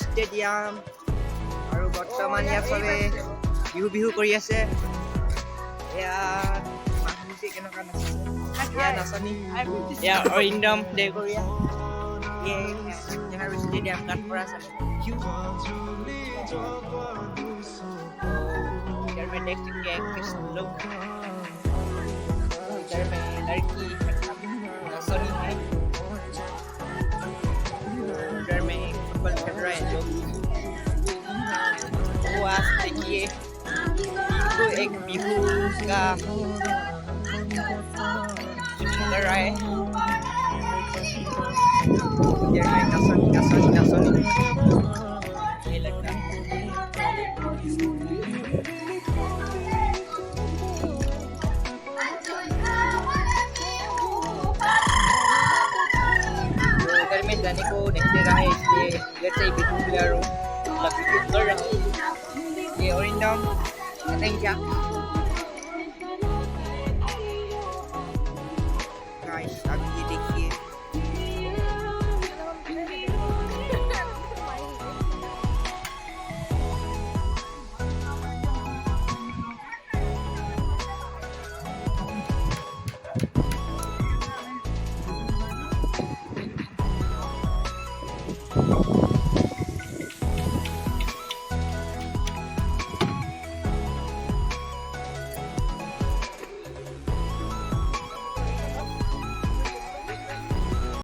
Stadium আৰু বৰ্তমান ইয়াত চবে বিহু কৰি আছে। এয়া মানুহ কেনেকুৱা নাচিছে, এয়া নাচনী, এয়া অৰিন্দম দেগৰীয়া, নেহেৰু ষ্টেডিয়াম কাঠপৰা চালে। इधर में देख सकते हैं किस लोग, इधर में लड़की नाचनी है, इधर में फुटबॉल खेल रहे हैं लोग। वो आज देखिए तो एक बिहू का शूटिंग कर रहा है। इधर में नाचनी ये लड़का घर में जाने को नहीं दे रहा है, इसलिए घर से ही बिहू प्लेयर कर रहा है। ये ओरिंडम क्या